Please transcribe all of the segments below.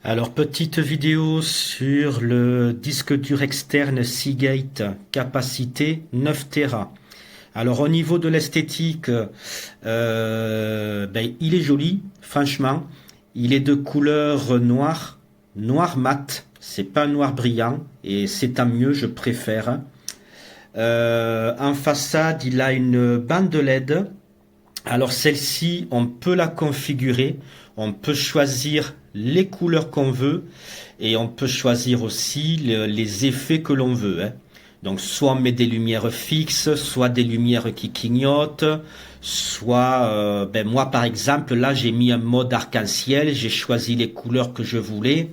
Alors, petite vidéo sur le disque dur externe Seagate, capacité 9 Tera. Alors, au niveau de l'esthétique, il est joli, franchement. Il est de couleur noire, noir mat. C'est pas noir brillant et c'est tant mieux, je préfère. En façade, il a une bande LED. Alors celle-ci, on peut la configurer, on peut choisir les couleurs qu'on veut et on peut choisir aussi les effets que l'on veut, hein. Donc soit on met des lumières fixes, soit des lumières qui clignotent, soit moi par exemple là j'ai mis un mode arc-en-ciel, j'ai choisi les couleurs que je voulais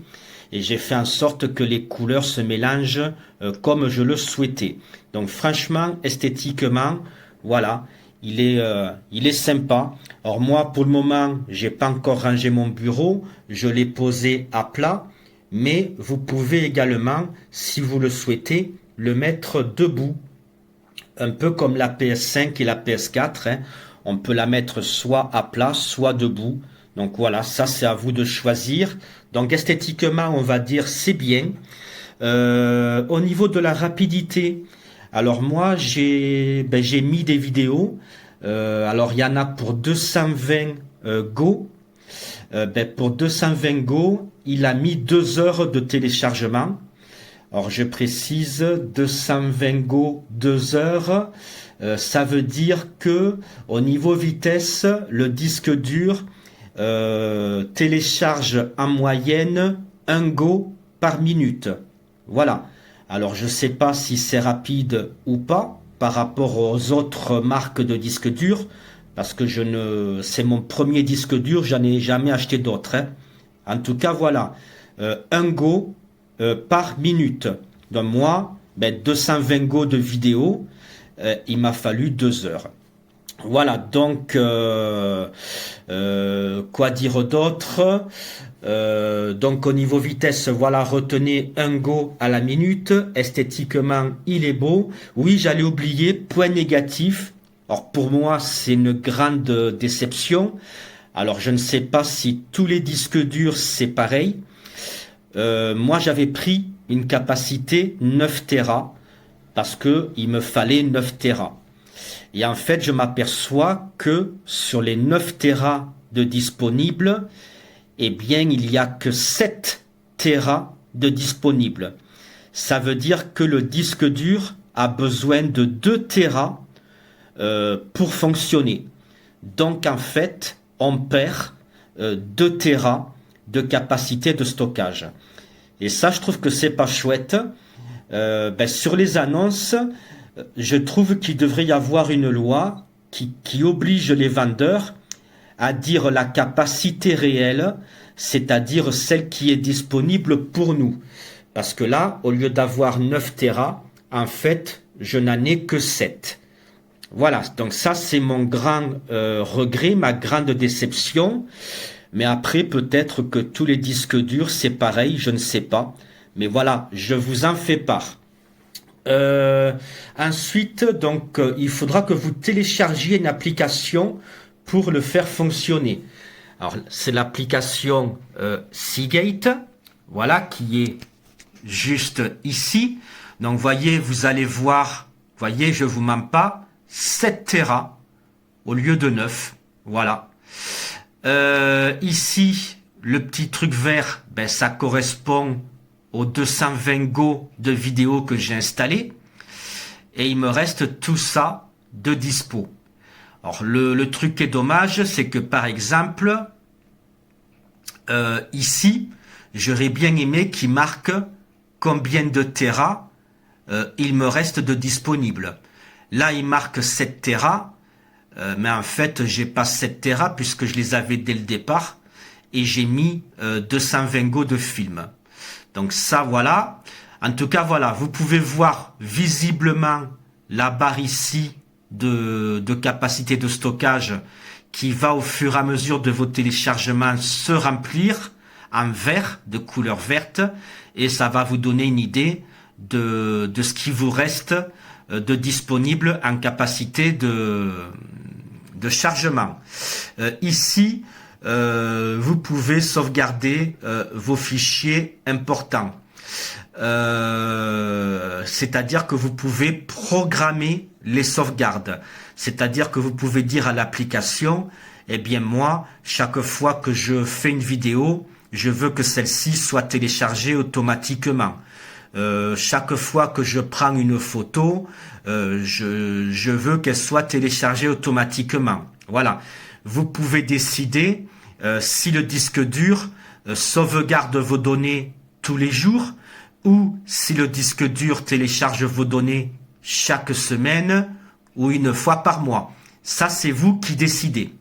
et j'ai fait en sorte que les couleurs se mélangent comme je le souhaitais. Donc franchement, esthétiquement, voilà, il est sympa. Alors moi, pour le moment, j'ai pas encore rangé mon bureau, je l'ai posé à plat, mais vous pouvez également, si vous le souhaitez, le mettre debout, un peu comme la PS5 et la PS4, hein. On peut la mettre soit à plat, soit debout. Donc voilà, ça c'est à vous de choisir. Donc esthétiquement, on va dire c'est bien. Au niveau de la rapidité, alors moi j'ai mis des vidéos. Alors il y en a pour 220 Go. Pour 220 Go, il a mis 2 heures de téléchargement. Alors je précise 220 Go 2 heures. Ça veut dire que au niveau vitesse, le disque dur télécharge en moyenne 1 Go par minute. Voilà. Alors je ne sais pas si c'est rapide ou pas par rapport aux autres marques de disques durs, parce que c'est mon premier disque dur, j'en ai jamais acheté d'autres, hein. En tout cas, voilà, 1 Go par minute. Donc moi, 220 Go de vidéo, il m'a fallu 2 heures. Voilà, donc quoi dire d'autre? Donc au niveau vitesse, voilà, retenez 1 Go à la minute. Esthétiquement, il est beau. Oui, j'allais oublier, point négatif. Alors pour moi, c'est une grande déception. Alors je ne sais pas si tous les disques durs c'est pareil. Moi j'avais pris une capacité 9 Tera parce que il me fallait 9 Tera. Et en fait, je m'aperçois que sur les 9 Tera de disponibles, eh bien, il n'y a que 7 Tera de disponibles. Ça veut dire que le disque dur a besoin de 2 Tera pour fonctionner. Donc, en fait, on perd 2 Tera de capacité de stockage. Et ça, je trouve que c'est pas chouette. Sur les annonces, je trouve qu'il devrait y avoir une loi qui oblige les vendeurs à dire la capacité réelle, c'est-à-dire celle qui est disponible pour nous. Parce que là, au lieu d'avoir 9 Tera, en fait, je n'en ai que 7. Voilà, donc ça c'est mon grand regret, ma grande déception. Mais après, peut-être que tous les disques durs, c'est pareil, je ne sais pas. Mais voilà, je vous en fais part. Ensuite, donc, il faudra que vous téléchargiez une application pour le faire fonctionner. Alors, c'est l'application Seagate, voilà, qui est juste ici. Donc, voyez, vous allez voir, voyez, je vous mens pas, 7 Tera au lieu de 9. Voilà. Ici, le petit truc vert, ça correspond aux 220 Go de vidéo que j'ai installé. Et il me reste tout ça de dispo. Alors, le truc qui est dommage, c'est que par exemple, ici, j'aurais bien aimé qu'il marque combien de Tera il me reste de disponible. Là, il marque 7 Tera, mais en fait, j'ai pas 7 Tera puisque je les avais dès le départ et j'ai mis 220 Go de film. Donc ça, voilà. En tout cas, voilà, vous pouvez voir visiblement la barre ici de capacité de stockage qui va au fur et à mesure de vos téléchargements se remplir en vert, de couleur verte, et ça va vous donner une idée de ce qui vous reste de disponible en capacité de chargement. Ici, vous pouvez sauvegarder vos fichiers importants. C'est-à-dire que vous pouvez programmer les sauvegardes. C'est-à-dire que vous pouvez dire à l'application, eh bien moi, chaque fois que je fais une vidéo, je veux que celle-ci soit téléchargée automatiquement. Chaque fois que je prends une photo, je veux qu'elle soit téléchargée automatiquement. Voilà. Vous pouvez décider si le disque dur sauvegarde vos données tous les jours ou si le disque dur télécharge vos données chaque semaine ou une fois par mois. Ça, c'est vous qui décidez.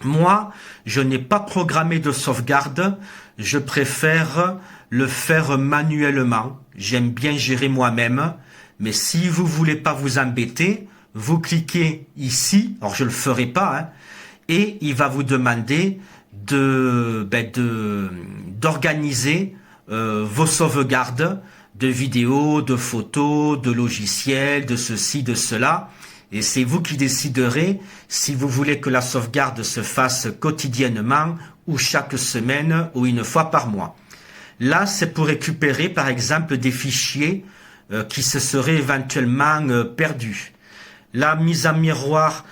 Moi, je n'ai pas programmé de sauvegarde. Je préfère le faire manuellement. J'aime bien gérer moi-même. Mais si vous voulez pas vous embêter, vous cliquez ici. Alors, je le ferai pas, hein, et il va vous demander d'organiser vos sauvegardes de vidéos, de photos, de logiciels, de ceci, de cela. Et c'est vous qui déciderez si vous voulez que la sauvegarde se fasse quotidiennement ou chaque semaine ou une fois par mois. Là, c'est pour récupérer par exemple des fichiers qui se seraient éventuellement perdus. La mise en miroir,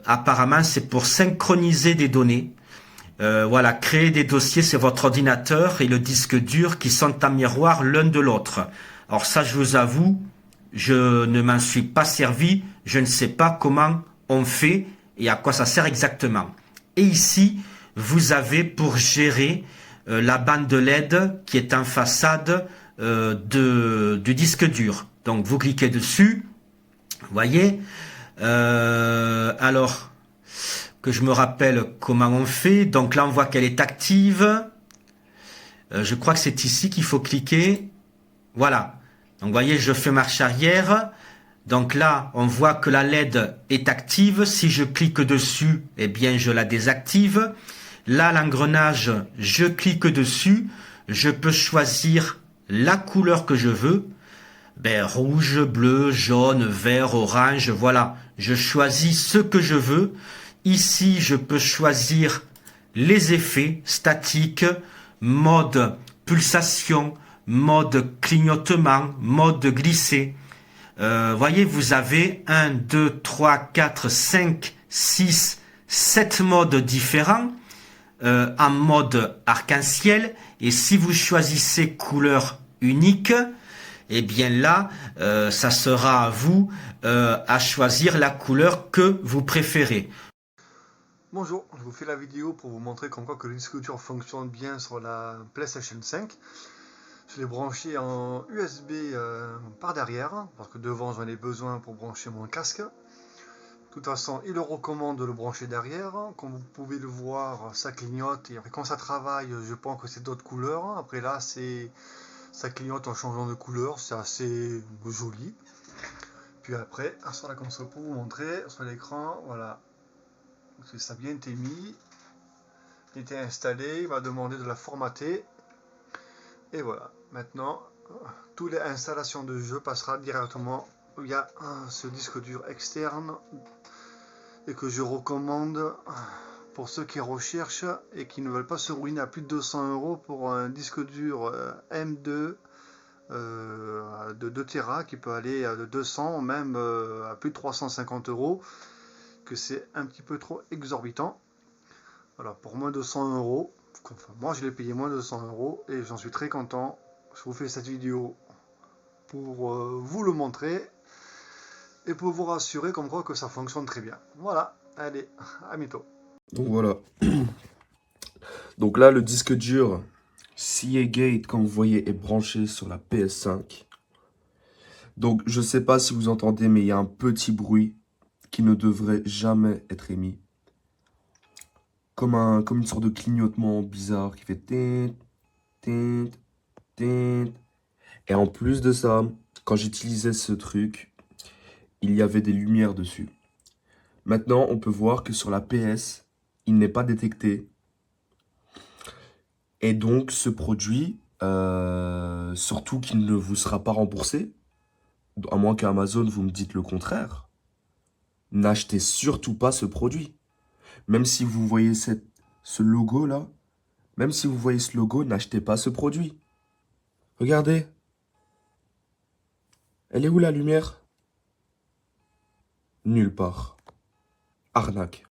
apparemment, c'est pour synchroniser des données. Voilà, créer des dossiers, c'est votre ordinateur et le disque dur qui sont en miroir l'un de l'autre. Alors ça, je vous avoue, je ne m'en suis pas servi, je ne sais pas comment on fait et à quoi ça sert exactement. Et ici, vous avez pour gérer la bande LED qui est en façade du disque dur. Donc vous cliquez dessus, vous voyez. Alors, que je me rappelle comment on fait. Donc là, on voit qu'elle est active. Je crois que c'est ici qu'il faut cliquer. Voilà. Donc vous voyez, je fais marche arrière. Donc là, on voit que la LED est active. Si je clique dessus, eh bien, je la désactive. Là, l'engrenage, je clique dessus. Je peux choisir la couleur que je veux. Ben, rouge, bleu, jaune, vert, orange, voilà. Je choisis ce que je veux. Ici, je peux choisir les effets statiques, mode pulsation, mode clignotement, mode glissé. Voyez, vous avez 1, 2, 3, 4, 5, 6, 7 modes différents en mode arc-en-ciel. Et si vous choisissez couleur unique, eh bien là, ça sera à vous à choisir la couleur que vous préférez. Bonjour, je vous fais la vidéo pour vous montrer comme quoi que le disque dur fonctionne bien sur la PlayStation 5. Je l'ai branché en USB par derrière, parce que devant j'en ai besoin pour brancher mon casque. De toute façon, il le recommande de le brancher derrière. Comme vous pouvez le voir, ça clignote et après quand ça travaille, je pense que c'est d'autres couleurs. Après là, ça clignote en changeant de couleur, c'est assez joli. Puis après, sur la console pour vous montrer, sur l'écran, voilà. Ça a bien été mis, il était installé, il va demander de la formater. Et voilà, maintenant, toute l'installation de jeu passera directement via ce disque dur externe et que je recommande pour ceux qui recherchent et qui ne veulent pas se ruiner à plus de 200 € pour un disque dur M2 de 2 Tera qui peut aller de 200 même à plus de 350 €, que c'est un petit peu trop exorbitant. Voilà, pour moins de 100 €, enfin, moi je l'ai payé moins de 100 € et j'en suis très content. Je vous fais cette vidéo pour vous le montrer et pour vous rassurer comme quoi que ça fonctionne très bien. Voilà, allez, à bientôt. Donc voilà. Donc là, le disque dur Seagate, comme vous voyez, est branché sur la PS5. Donc je sais pas si vous entendez, mais il y a un petit bruit qui ne devrait jamais être émis. Comme une sorte de clignotement bizarre qui fait tint, tint, tint. Et en plus de ça, quand j'utilisais ce truc, il y avait des lumières dessus. Maintenant, on peut voir que sur la PS, il n'est pas détecté. Et donc, ce produit, surtout qu'il ne vous sera pas remboursé, à moins qu'Amazon vous me dites le contraire, n'achetez surtout pas ce produit. Même si vous voyez ce logo-là, même si vous voyez ce logo, n'achetez pas ce produit. Regardez. Elle est où la lumière? Nulle part. Arnaque.